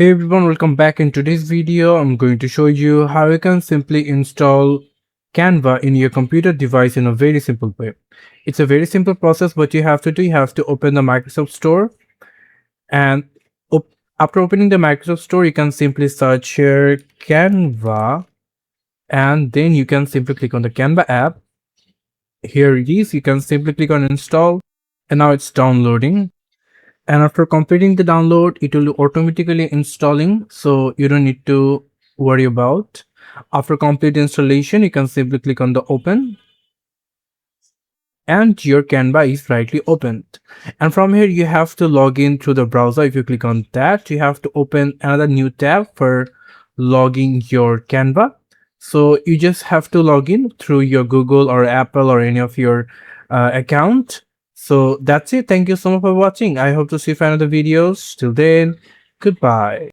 Hey everyone, welcome back. In today's video, I'm going to show you how you can simply install Canva in your computer device in a very simple way. It's a very simple process. What you have to do, you have to open the Microsoft Store, and after opening the Microsoft Store, you can simply search here Canva, and then you can simply click on the Canva app. Here it is. You can simply click on install, and now it's downloading. And after completing the download, it will automatically installing, so you don't need to worry about. After complete installation, you can simply click on the open, and your Canva is rightly opened. And from here, you have to log in through the browser. If you click on that, you have to open another new tab for logging your Canva. So you just have to log in through your Google or Apple or any of your account. So that's it. Thank you so much for watching. I hope to see you for another videos. Till then, goodbye.